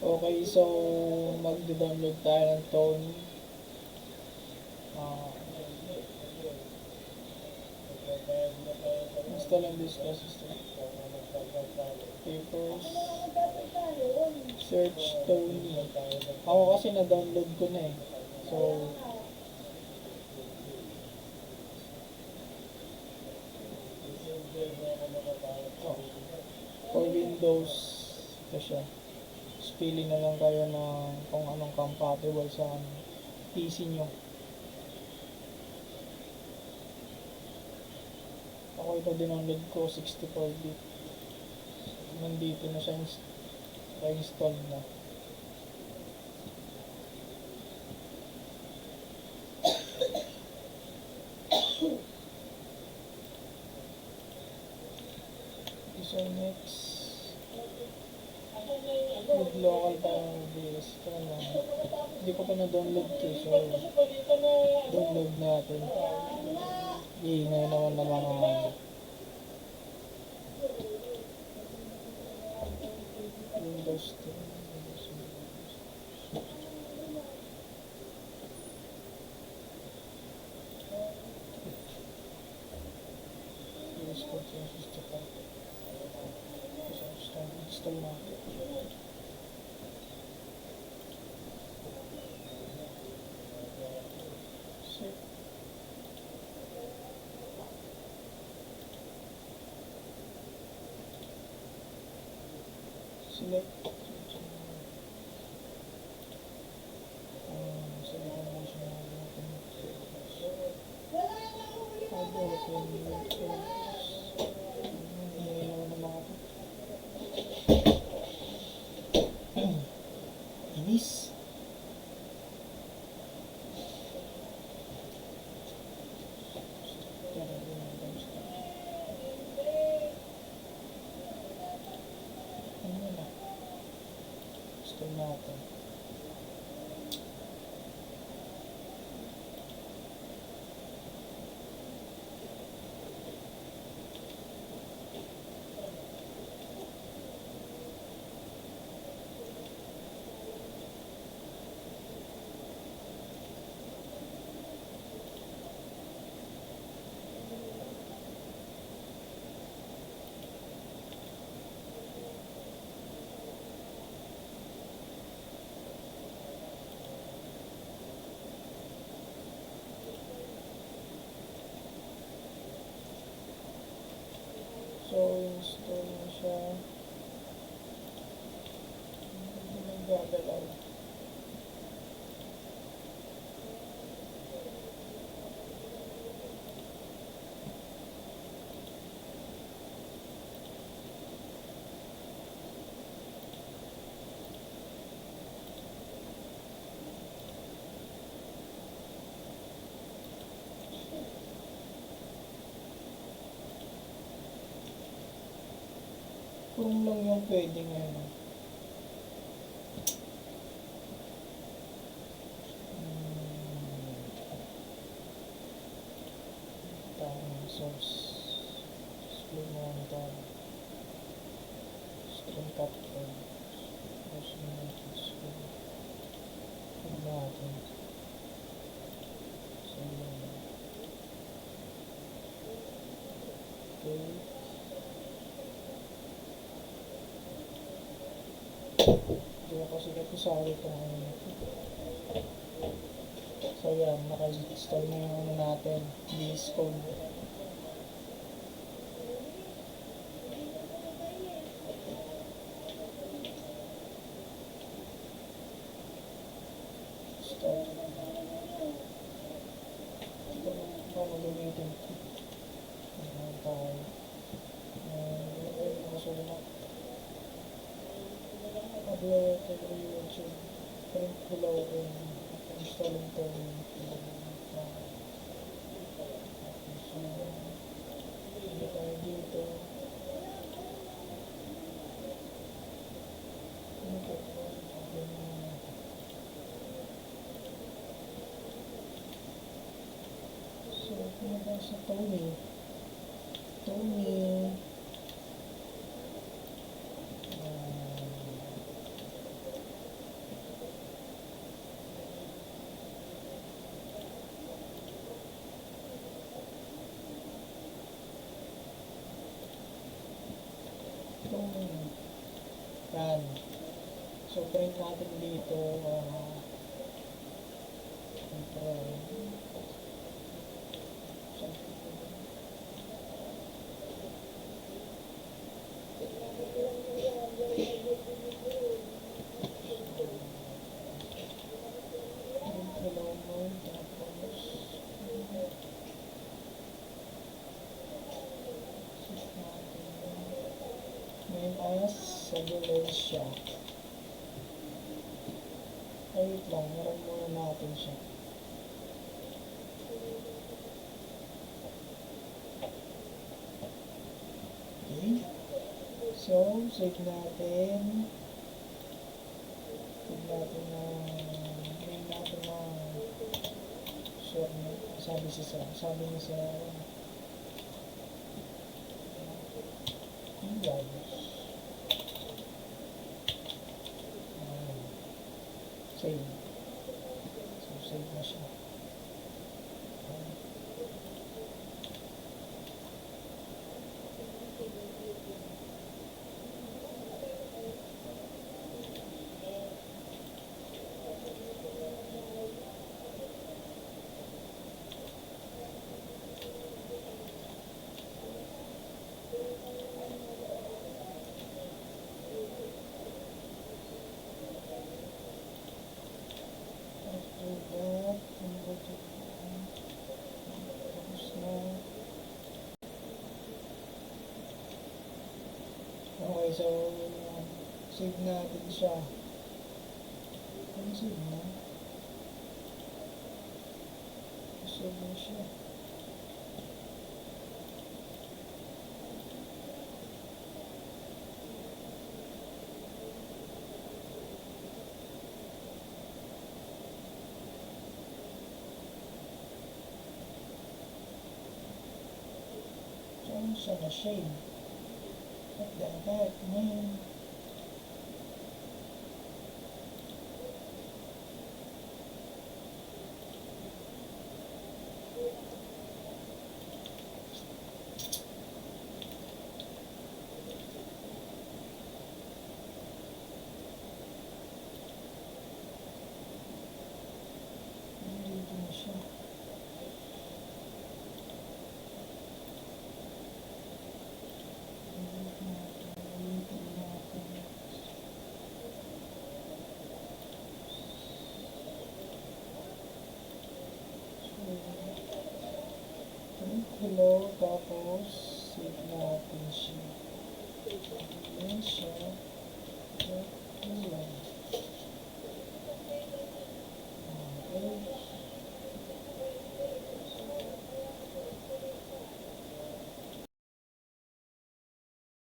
Okay, so magdo-download tayo ng Tony. Install on this system. Papers. Search Tony. Ako kasi na-download ko na eh. So, for Windows, ito siya. Pili na lang kayo ng kung anong compatible sa PC nyo. Ako ito dinonload ko 64-bit. Nandito na siya install na. So next, with local tayo VS. Hindi ko pa na-download to, so download natin. Iingay naman na mga Windows 10. Install natin. Select inis. Install natin. So, install na siya. Hindi nang gagalaw. Kung lang yung pwede ngayon. Tawang source. Display monitor. Screen capture. Display. Ito natin. So, okay. Hindi ako sige po sa ito ngayon. So yan, naka-install na yung ano natin, VS Code. Start. Ito pa magamitin ito. Ayan tayo. Nakasunod na. Upload to YouTube. Print below and installing to hindi tayo dito. So, pinaba sa Tony. Tony. Yan. So, print natin dito. Control. Hello mode. Tapos, set natin. Ngayon as cellular siya. Ay, wait lang. Meron muna natin siya. Okay. So, save natin. Save natin ng sure na. Sabi niya sa Gagos. Save. So, save na siya. After that, tapos na. Okay, so, save natin siya. Ano save na? Save na siya. Saan siya na shade? What the heck, man? Dito na siya. Hello, tapos save natin siya. Ayan siya. Okay.